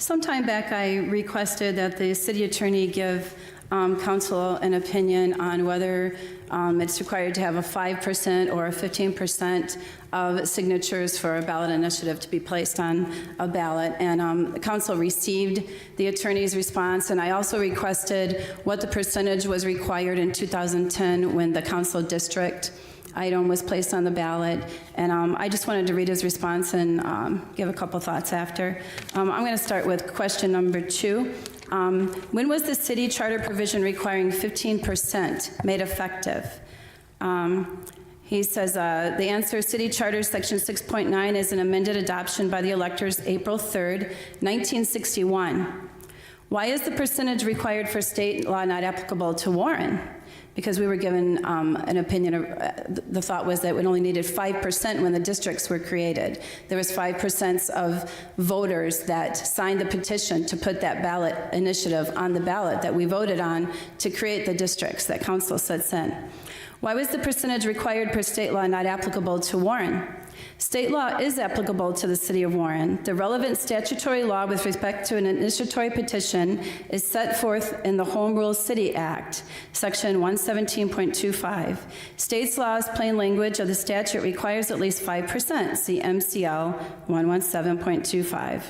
Some time back, I requested that the city attorney give council an opinion on whether it's required to have a 5% or a 15% of signatures for a ballot initiative to be placed on a ballot. And the council received the attorney's response, and I also requested what the percentage was required in 2010 when the council district item was placed on the ballot. And I just wanted to read his response and give a couple thoughts after. I'm going to start with question number 2. When was the city charter provision requiring 15% made effective? He says, the answer, City Charter Section 6.9 is an amended adoption by the electors April 3rd, 1961. Why is the percentage required for state law not applicable to Warren? Because we were given an opinion, the thought was that we only needed 5% when the districts were created. There was 5% of voters that signed the petition to put that ballot initiative on the ballot that we voted on to create the districts that council sets in. Why was the percentage required per state law not applicable to Warren? State law is applicable to the city of Warren. The relevant statutory law with respect to an initiatory petition is set forth in the Home Rule City Act, Section 117.25. State's law's plain language of the statute requires at least 5%, see MCL 117.25.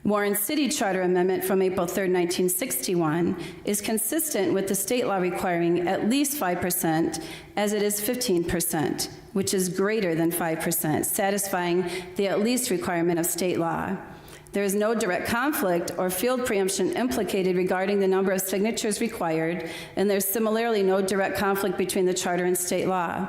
Warren's City Charter Amendment from April 3rd, 1961 is consistent with the state law requiring at least 5% as it is 15%, which is greater than 5%, satisfying the at least requirement of state law. There is no direct conflict or field preemption implicated regarding the number of signatures required, and there's similarly no direct conflict between the charter and state law.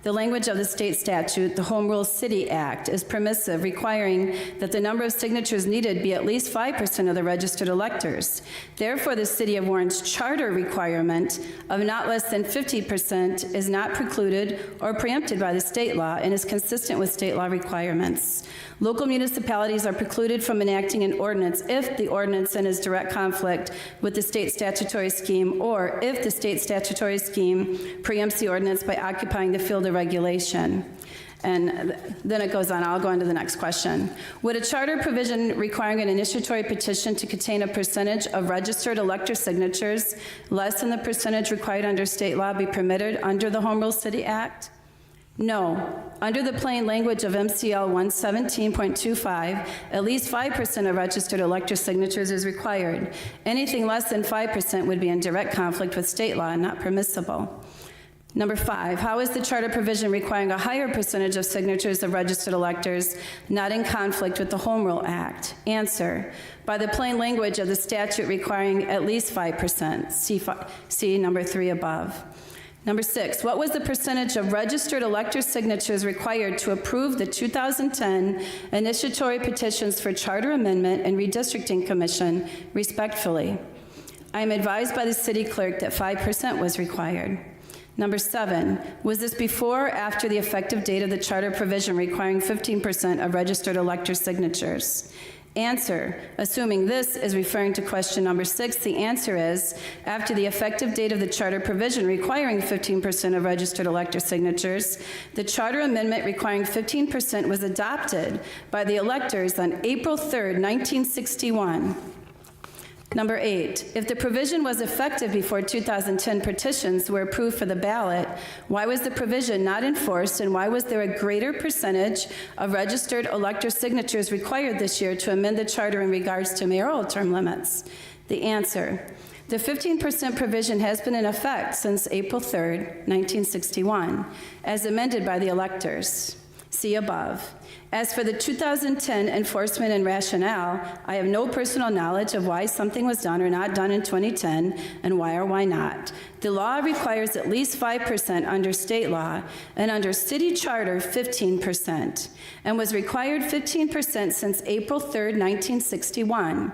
The language of the state statute, the Home Rule City Act, is permissive, requiring that the number of signatures needed be at least 5% of the registered electors. Therefore, the City of Warren's charter requirement of not less than 50% is not precluded or preempted by the state law and is consistent with state law requirements. Local municipalities are precluded from enacting an ordinance if the ordinance is direct conflict with the state statutory scheme, or if the state statutory scheme preempts the ordinance by occupying the field of regulation. And then it goes on. I'll go on to the next question. Would a charter provision requiring an initiatory petition to contain a percentage of registered elector signatures less than the percentage required under state law be permitted under the Home Rule City Act? No. Under the plain language of MCL 117.25, at least 5% of registered elector signatures is required. Anything less than 5% would be in direct conflict with state law and not permissible. Number 5, how is the charter provision requiring a higher percentage of signatures of registered electors not in conflict with the Home Rule Act? Answer, by the plain language of the statute requiring at least 5%. See number 3 above. Number 6, what was the percentage of registered elector signatures required to approve the 2010 initiatory petitions for charter amendment and redistricting commission, respectfully? I am advised by the city clerk that 5% was required. Number 7, was this before or after the effective date of the charter provision requiring 15% of registered elector signatures? Answer, assuming this is referring to question number 6, the answer is after the effective date of the charter provision requiring 15% of registered elector signatures. The charter amendment requiring 15% was adopted by the electors on April 3rd, 1961. Number 8, if the provision was effective before 2010 petitions were approved for the ballot, why was the provision not enforced, and why was there a greater percentage of registered elector signatures required this year to amend the charter in regards to mayoral term limits? The answer, the 15% provision has been in effect since April 3rd, 1961, as amended by the electors. See above. As for the 2010 enforcement and rationale, I have no personal knowledge of why something was done or not done in 2010 and why or why not. The law requires at least 5% under state law and under city charter 15%, and was required 15% since April 3rd, 1961.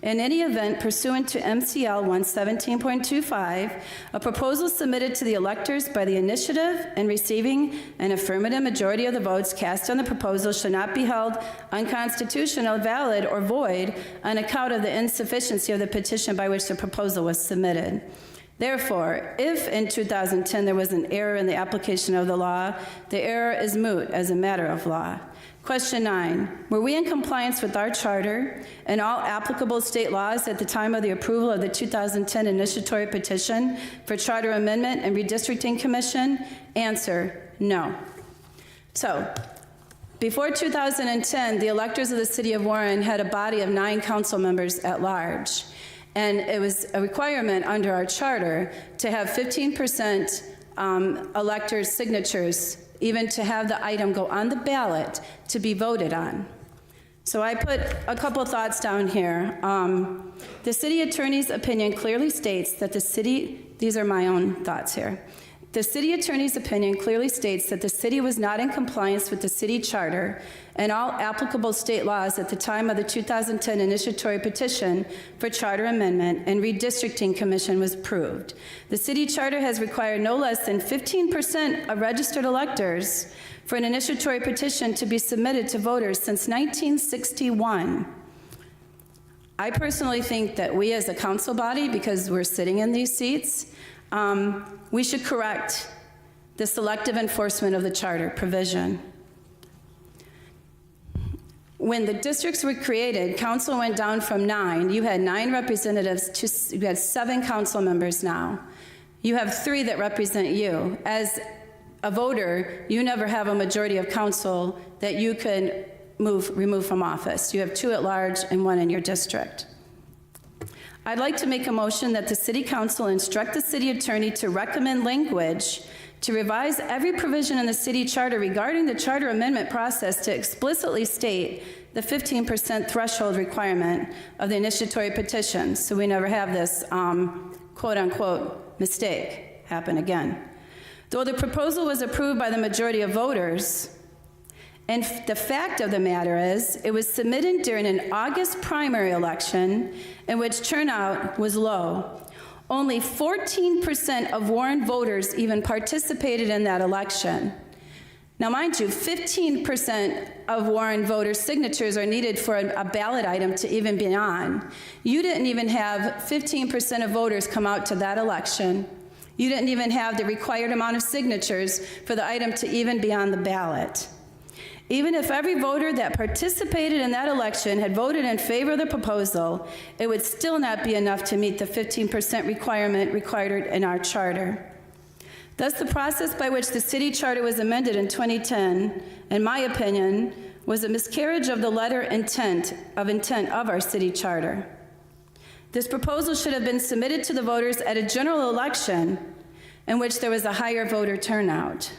In any event, pursuant to MCL 117.25, a proposal submitted to the electors by the initiative and receiving an affirmative majority of the votes cast on the proposal shall not be held unconstitutional, valid, or void on account of the insufficiency of the petition by which the proposal was submitted. Therefore, if in 2010 there was an error in the application of the law, the error is moot as a matter of law. Question 9, were we in compliance with our charter and all applicable state laws at the time of the approval of the 2010 initiatory petition for charter amendment and redistricting commission? Answer, no. So, before 2010, the electors of the city of Warren had a body of 9 council members at large, and it was a requirement under our charter to have 15% electors' signatures, even to have the item go on the ballot to be voted on. So I put a couple thoughts down here. The city attorney's opinion clearly states that the city, these are my own thoughts here. The city attorney's opinion clearly states that the city was not in compliance with the city charter and all applicable state laws at the time of the 2010 initiatory petition for charter amendment and redistricting commission was approved. The city charter has required no less than 15% of registered electors for an initiatory petition to be submitted to voters since 1961. I personally think that we as a council body, because we're sitting in these seats, we should correct the selective enforcement of the charter provision. When the districts were created, council went down from 9. You had 9 representatives to, you had 7 council members now. You have 3 that represent you. As a voter, you never have a majority of council that you could remove from office. You have 2 at large and 1 in your district. I'd like to make a motion that the city council instruct the city attorney to recommend language to revise every provision in the city charter regarding the charter amendment process to explicitly state the 15% threshold requirement of the initiatory petition, so we never have this quote-unquote mistake happen again. Though the proposal was approved by the majority of voters, and the fact of the matter is, it was submitted during an August primary election in which turnout was low. Only 14% of Warren voters even participated in that election. Now, mind you, 15% of Warren voters' signatures are needed for a ballot item to even be on. You didn't even have 15% of voters come out to that election. You didn't even have the required amount of signatures for the item to even be on the ballot. Even if every voter that participated in that election had voted in favor of the proposal, it would still not be enough to meet the 15% requirement required in our charter. Thus, the process by which the city charter was amended in 2010, in my opinion, was a miscarriage of the letter intent of our city charter. This proposal should have been submitted to the voters at a general election in which there was a higher voter turnout.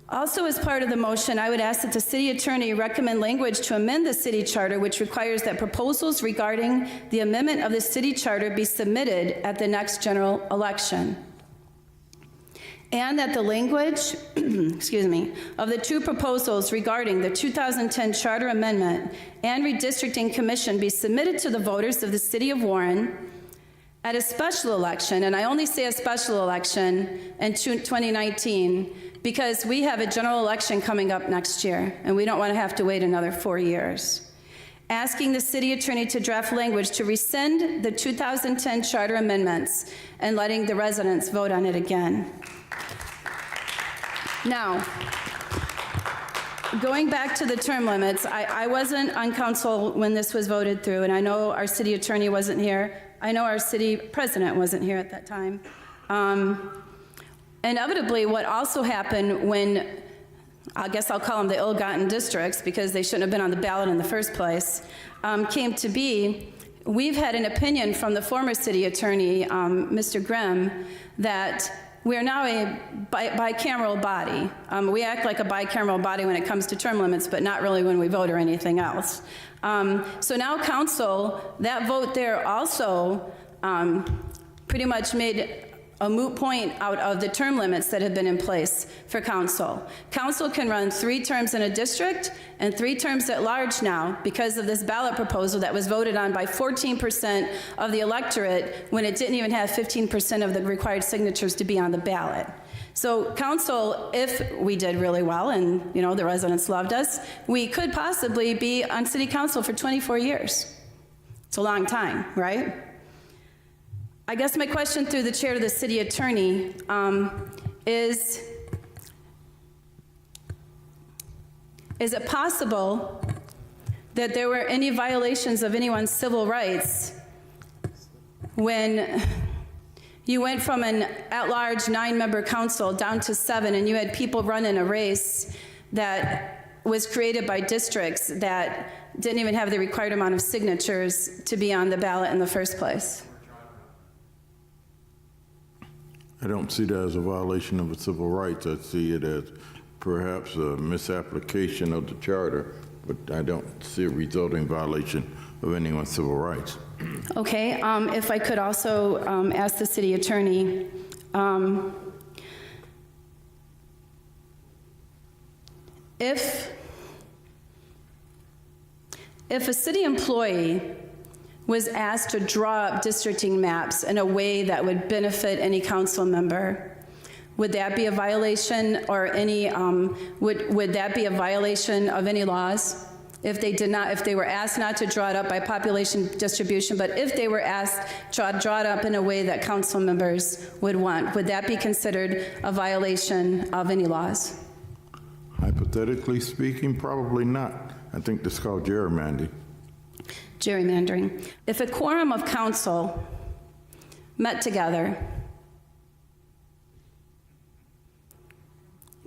Also, as part of the motion, I would ask that the city attorney recommend language to amend the city charter which requires that proposals regarding the amendment of the city charter be submitted at the next general election. And that the language, of the 2 proposals regarding the 2010 charter amendment and redistricting commission be submitted to the voters of the city of Warren at a special election, and I only say a special election in 2019 because we have a general election coming up next year, and we don't want to have to wait another 4 years. Asking the city attorney to draft language to rescind the 2010 charter amendments and letting the residents vote on it again. Now, going back to the term limits, I wasn't on council when this was voted through, and I know our city attorney wasn't here. I know our city president wasn't here at that time. Inevitably, what also happened when, I guess I'll call them the ill-gotten districts because they shouldn't have been on the ballot in the first place, came to be, we've had an opinion from the former city attorney, Mr. Grimm, that we are now a bicameral body. We act like a bicameral body when it comes to term limits, but not really when we vote or anything else. So now council, that vote there also pretty much made a moot point out of the term limits that have been in place for council. Council can run 3 terms in a district and 3 terms at large now because of this ballot proposal that was voted on by 14% of the electorate when it didn't even have 15% of the required signatures to be on the ballot. So council, if we did really well and the residents loved us, we could possibly be on city council for 24 years. It's a long time, right? I guess my question through the chair to the city attorney is, is it possible that there were any violations of anyone's civil rights when you went from an at-large 9-member council down to 7, and you had people run in a race that was created by districts that didn't even have the required amount of signatures to be on the ballot in the first place? I don't see that as a violation of the civil rights. I see it as perhaps a misapplication of the charter, but I don't see a resulting violation of anyone's civil rights. Okay, if I could also ask the city attorney, if a city employee was asked to draw up districting maps in a way that would benefit any council member, would that be a violation, or any, would that be a violation of any laws? If they were asked not to draw it up by population distribution, but if they were asked to draw it up in a way that council members would want, would that be considered a violation of any laws? Hypothetically speaking, probably not. I think that's called gerrymandering. Gerrymandering. If a quorum of council met together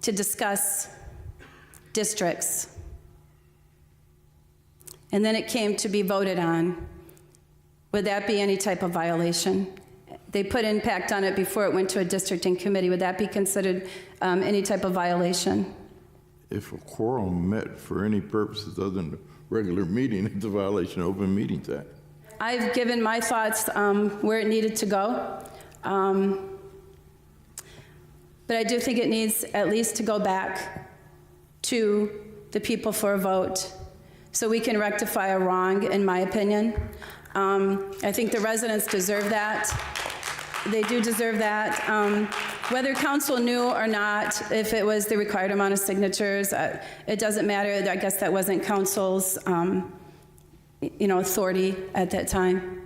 to discuss districts, and then it came to be voted on, would that be any type of violation? They put impact on it before it went to a districting committee. Would that be considered any type of violation? If a quorum met for any purposes other than the regular meeting, it's a violation of Open Meetings Act. I've given my thoughts where it needed to go. But I do think it needs at least to go back to the people for a vote so we can rectify a wrong, in my opinion. I think the residents deserve that. They do deserve that. Whether council knew or not, if it was the required amount of signatures, it doesn't matter. I guess that wasn't council's, authority at that time.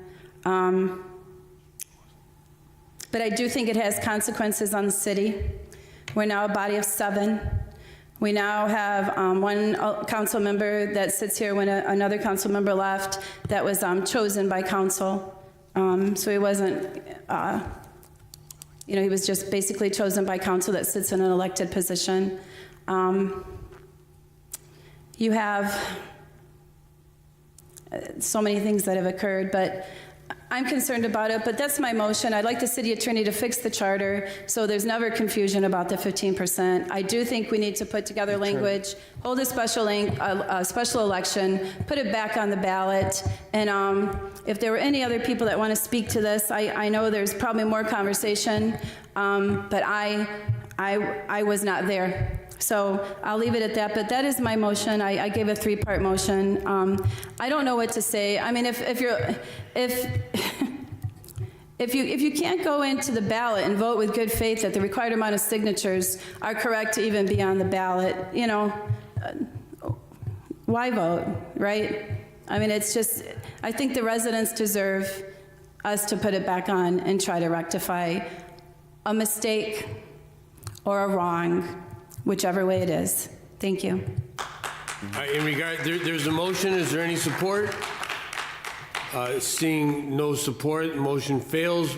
But I do think it has consequences on the city. We're now a body of 7. We now have one council member that sits here when another council member left that was chosen by council. So he wasn't, he was just basically chosen by council that sits in an elected position. You have so many things that have occurred, but I'm concerned about it, but that's my motion. I'd like the city attorney to fix the charter so there's never confusion about the 15%. I do think we need to put together language, hold a special election, put it back on the ballot, and if there were any other people that want to speak to this, I know there's probably more conversation, but I was not there. So I'll leave it at that, but that is my motion. I gave a 3-part motion. I don't know what to say. I mean, if you can't go into the ballot and vote with good faith that the required amount of signatures are correct to even be on the ballot, why vote, right? I mean, it's just, I think the residents deserve us to put it back on and try to rectify a mistake or a wrong, whichever way it is. Thank you. In regard, there's a motion. Is there any support? Seeing no support, motion fails.